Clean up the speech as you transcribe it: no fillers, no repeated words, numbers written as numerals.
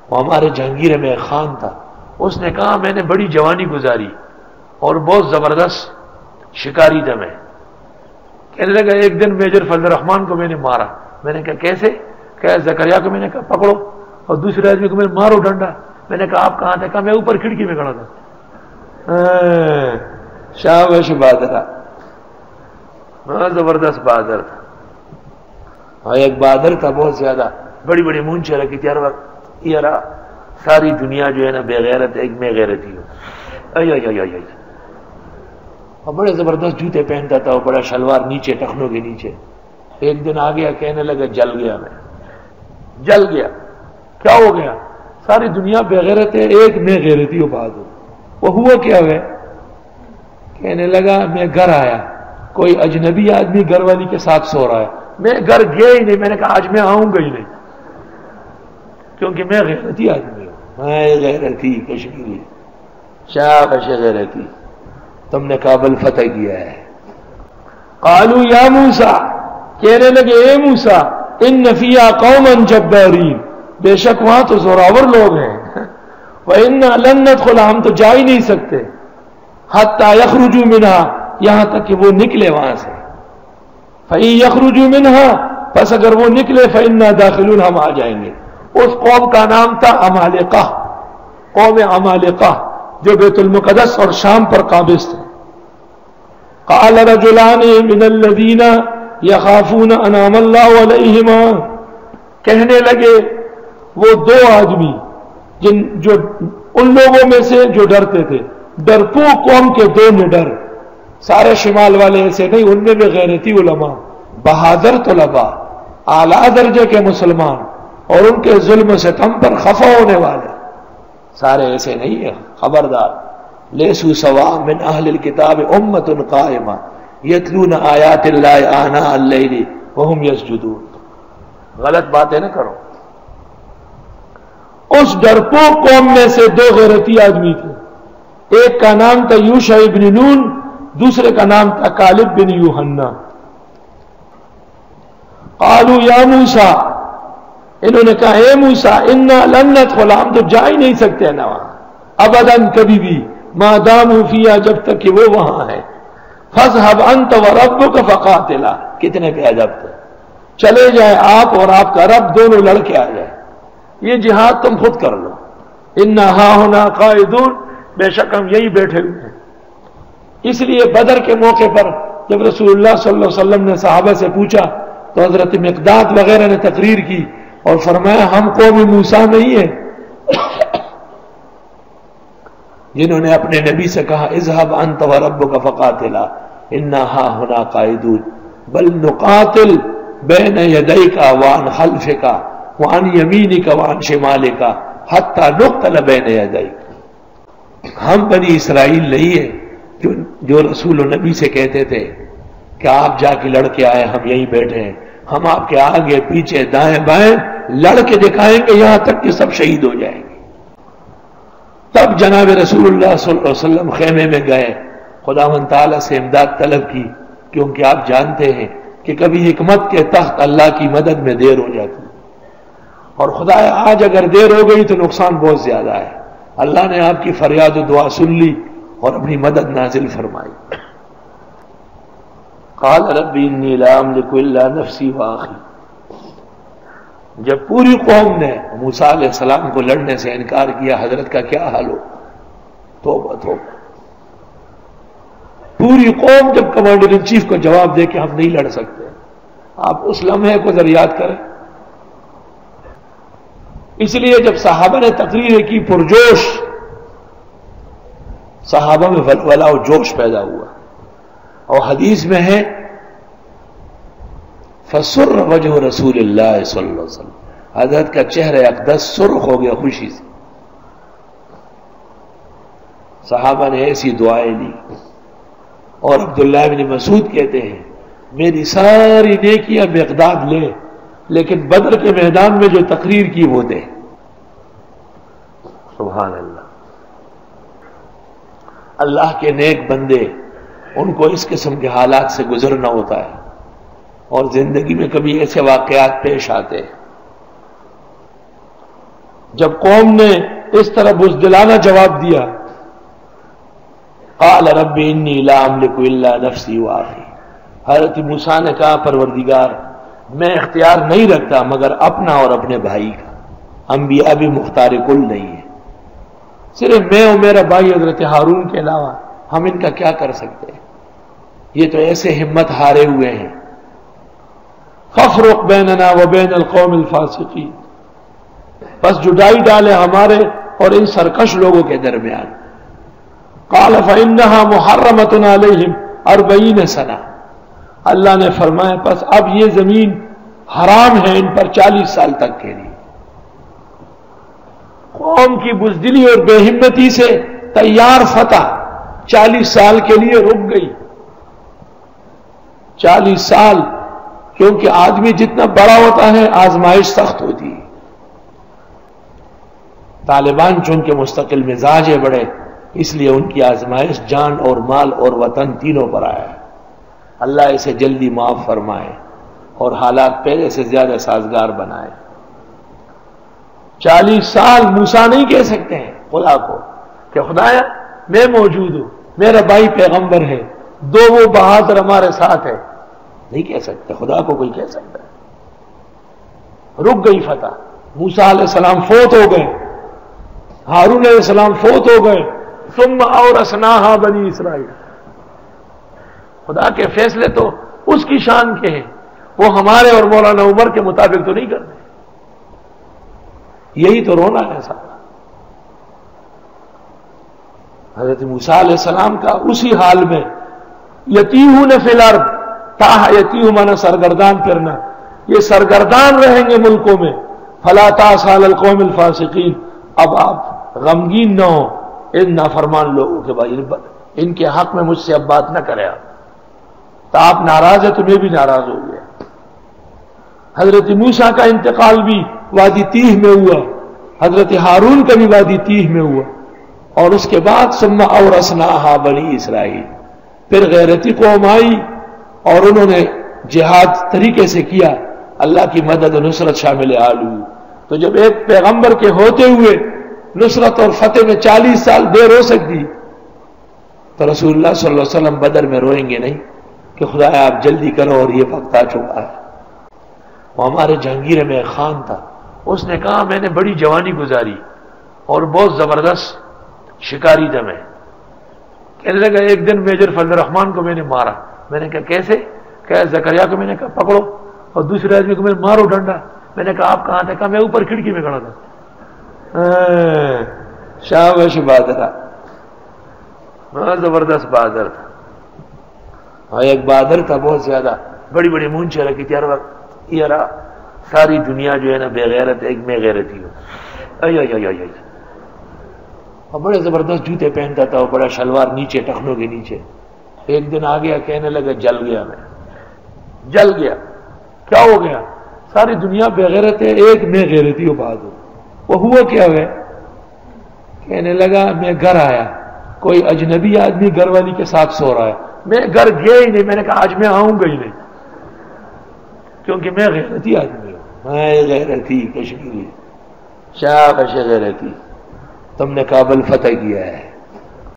وہ ہمارے جہانگیر میں ایک خان تھا، اس نے کہا میں نے بڑی جوانی گزاری اور بہت زبردست شکاری تھا میں. کہنے لگا ایک دن میجر فضل الرحمان کو میں نے مارا. میں نے کہا کیسے؟ کہ زکریا کو میں نے کہا پکڑو اور دوسرے آدمی کو میں نے مارو ڈنڈا. میں نے کہا آپ کہاں تھے؟ کہا میں اوپر کھڑکی میں کھڑا تھا. شاباش بہادر، زبردست بہادر تھا. اور ایک بہادر تھا بہت زیادہ، بڑی بڑی مونچھیں رکھی تھی ہر وقت، یہ رہا ساری دنیا جو ہے نا بے غیرت ہے، ایک میں غیرتی ہو. اور بڑے زبردست جوتے پہنتا تھا، اور بڑا شلوار نیچے ٹخنوں کے نیچے. ایک دن آ گیا کہنے لگا جل گیا، میں جل گیا. کیا ہو گیا؟ ساری دنیا بے غیرت ہے، ایک میں غیرتی ہو بہادر. وہ ہوا کیا ہے؟ کہنے لگا میں گھر آیا، کوئی اجنبی آدمی گھر والی کے ساتھ سو رہا ہے. میں گھر گیا ہی نہیں. میں نے کہا آج میں آؤں گا ہی نہیں، کیونکہ میں غیرتی آدمی ہوں. میں غیرتی کشمیری. شاباش غیرتی، تم نے کابل فتح کیا ہے. قالوا یا موسیٰ، کہنے لگے اے موسیٰ، ان فیہا قوما جبارین، بے شک وہاں تو زوراور لوگ ہیں. وَإِنَّا لَن نَدْخُلَهَا، ہم تو جا ہی نہیں سکتے. حَتَّى يَخْرُجُوا مِنْهَا، یہاں تک کہ وہ نکلے وہاں سے. فَإِن يَخْرُجُوا مِنْهَا، پس اگر وہ نکلے فَإِنَّا دَاخِلُونَ، ہم آ جائیں گے. اس قوم کا نام تھا عمالقہ، قوم عمالقہ جو بیت المقدس اور شام پر قابض تھے. قال رجلان من الذین یخافون انعم اللہ علیہما، کہنے لگے وہ دو آدمی جو ان لوگوں میں سے جو ڈرتے تھے، ڈرپو قوم کے دو نڈر. سارے شمال والے ایسے نہیں، ان میں بھی غیرتی علماء، بہادر طلباء، اعلیٰ درجے کے مسلمان، اور ان کے ظلم و ستم پر خفا ہونے والے، سارے ایسے نہیں ہیں. خبردار، لیسوا سواء من اہل الکتاب امۃ قائمہ یتلون آیات اللہ آناء اللیل وہم یسجدون. غلط باتیں نہ کرو. اس ڈرپوک قوم میں سے دو غیرتی آدمی تھے. ایک کا نام تھا یوشع ابن نون، دوسرے کا نام تھا کالب بن یوحنا. قالوا یا موسیٰ، انہوں نے کہا اے موسیٰ، انا لن ندخل، ہم تو جا ہی نہیں سکتے نا وہاں ابداً کبھی بھی، ما داموا فیہا، جب تک کہ وہ وہاں ہے. فاذهب انت وربک فقاتلا، کتنے بے ادب تھے. چلے جائے آپ اور آپ کا رب دونوں لڑ کے آ جائے، یہ جہاد تم خود کر لو. انا ہاہنا قاعدون، بے شک ہم یہی بیٹھے ہوئے ہیں. اس لیے بدر کے موقع پر جب رسول اللہ صلی اللہ علیہ وسلم نے صحابہ سے پوچھا تو حضرت مقداد وغیرہ نے تقریر کی اور فرمایا ہم قوم موسیٰ نہیں ہیں جنہوں نے اپنے نبی سے کہا اذهب انت وربک فقاتلا انا ہاہنا قاعدون، بل نقاتل بین یدیک وعن خلفک وعن یمینک وعن شمالک حتی نقتل بین یدیک. ہم بنی اسرائیل نہیں ہیں جو رسول و نبی سے کہتے تھے کہ آپ جا کے لڑ کے آئے، ہم یہیں بیٹھے ہیں. ہم آپ کے آگے پیچھے دائیں بائیں لڑ کے دکھائیں گے یہاں تک کہ سب شہید ہو جائیں گے. تب جناب رسول اللہ صلی اللہ علیہ وسلم خیمے میں گئے، خداوند تعالیٰ سے امداد طلب کی، کیونکہ آپ جانتے ہیں کہ کبھی حکمت کے تحت اللہ کی مدد میں دیر ہو جاتی ہے، اور خدا آج اگر دیر ہو گئی تو نقصان بہت زیادہ ہے. اللہ نے آپ کی فریاد و دعا سن لی اور اپنی مدد نازل فرمائی. قال رب انی لا املک الا نفسی واخی. جب پوری قوم نے موسیٰ علیہ السلام کو لڑنے سے انکار کیا، حضرت کا کیا حال ہو؟ توبہ توبہ. پوری قوم جب کمانڈر ان چیف کو جواب دے کہ ہم نہیں لڑ سکتے، آپ اس لمحے کو ذرا یاد کریں. اس لیے جب صحابہ نے تقریر کی پرجوش، صحابہ میں ولولہ و جوش پیدا ہوا، اور حدیث میں ہے فسر وجہ رسول اللہ صلی اللہ علیہ وسلم، حضرت کا چہرہ اقدس سرخ ہو گیا خوشی سے. صحابہ نے ایسی دعائیں لی، اور عبداللہ بن مسعود کہتے ہیں میری ساری نیکیاں مقداد لے، لیکن بدر کے میدان میں جو تقریر کی وہ دے. سبحان اللہ. اللہ کے نیک بندے، ان کو اس قسم کے حالات سے گزرنا ہوتا ہے، اور زندگی میں کبھی ایسے واقعات پیش آتے ہیں جب قوم نے اس طرح بزدلانہ جواب دیا، قال رب انی لا املک الا نفسی واخی، حضرت موسیٰ نے کہا پروردگار میں اختیار نہیں رکھتا مگر اپنا اور اپنے بھائی کا، انبیاء بھی مختار کل نہیں ہے، صرف میں اور میرا بھائی حضرت ہارون کے علاوہ ہم ان کا کیا کر سکتے ہیں، یہ تو ایسے ہمت ہارے ہوئے ہیں۔ فافرق بیننا وبین القوم الفاسقین، بس جدائی ڈالے ہمارے اور ان سرکش لوگوں کے درمیان۔ قال فإنها محرمة علیہم 40 سنہ، اللہ نے فرمایا پس اب یہ زمین حرام ہے ان پر 40 سال تک کے لیے۔ قوم کی بزدلی اور بے ہمتی سے تیار فتح 40 سال کے لیے رک گئی۔ 40 سال، کیونکہ آدمی جتنا بڑا ہوتا ہے آزمائش سخت ہوتی ہے۔ طالبان چونکہ مستقل مزاج ہے بڑے، اس لیے ان کی آزمائش جان اور مال اور وطن تینوں پر آیا ہے۔ اللہ اسے جلدی معاف فرمائے اور حالات پہلے سے زیادہ سازگار بنائے۔ 40 سال موسیٰ نہیں کہہ سکتے ہیں خدا کو کہ خدایا میں موجود ہوں، میرا بھائی پیغمبر ہے، دو وہ بہادر ہمارے ساتھ ہے، نہیں کہہ سکتے، خدا کو کوئی کہہ سکتا ہے۔ رک گئی فتح، موسیٰ علیہ السلام فوت ہو گئے، ہارون علیہ السلام فوت ہو گئے، ثم اورثناھا بنی اسرائیل۔ خدا کے فیصلے تو اس کی شان کے ہیں، وہ ہمارے اور مولانا عمر کے مطابق تو نہیں کرتے۔ یہی تو رونا ہے سارا۔ حضرت موسیٰ علیہ السلام کا اسی حال میں یتیہون فی الارض، تاہ یتیہ مانا سرگردان پھرنا، یہ سرگردان رہیں گے ملکوں میں۔ فلا تأس علی القوم الفاسقین، اب آپ غمگین نہ ہو ان نافرمان لوگوں کے بارے، ان کے حق میں مجھ سے اب بات نہ کرے آپ، تو آپ ناراض ہے تو میں بھی ناراض ہو گیا۔ حضرت موسیٰ کا انتقال بھی وادی تیہ میں ہوا، حضرت ہارون کا بھی وادی تیہ میں ہوا، اور اس کے بعد ثم اورثناھا بنی اسرائیل، پھر غیرتی قوم آئی اور انہوں نے جہاد طریقے سے کیا، اللہ کی مدد و نصرت شامل آل ہوئی۔ تو جب ایک پیغمبر کے ہوتے ہوئے نصرت اور فتح میں 40 سال دیر ہو سکتی، تو رسول اللہ صلی اللہ علیہ وسلم بدر میں روئیں گے نہیں کہ خدا آپ جلدی کرو اور یہ وقت آ چکا ہے۔ وہ ہمارے جہانگیر میں ایک خان تھا، اس نے کہا میں نے بڑی جوانی گزاری اور بہت زبردست شکاری تھا میں، کہنے لگا ایک دن میجر فضل الرحمان کو میں نے مارا، میں نے کہا کیسے؟ کہ زکریا کو میں نے کہا پکڑو، اور دوسرے آدمی کو میں نے مارو ڈنڈا، میں نے کہا آپ کہاں تھے؟ کہا میں اوپر کھڑکی میں کھڑا تھا۔ شاباش بہادر، زبردست بہادر تھا، اور ایک بہادر تھا بہت زیادہ، بڑی بڑی مونچھیں رکھی تھی ہر وقت، یہ رہا ساری دنیا جو ہے نا بے غیرت ہے، ایک میں غیرتی ہوں، اور بڑے زبردست جوتے پہنتا تھا، اور بڑا شلوار نیچے ٹخنوں کے نیچے۔ ایک دن آ گیا کہنے لگا جل گیا، میں جل گیا، کیا ہو گیا؟ ساری دنیا بے غیرت ہے، ایک میں غیرتی ہوں بہادر۔ وہ ہوا کیا ہے؟ کہنے لگا میں گھر آیا، کوئی اجنبی آدمی گھر والی کے ساتھ سو رہا ہے، میں گھر گیا ہی نہیں، میں نے کہا آج میں آؤں گا ہی نہیں، کیونکہ میں غیرتی آدمی ہوں، میں غیرتی کشمیری، شاباش غیرتی، تم نے کابل فتح کیا ہے۔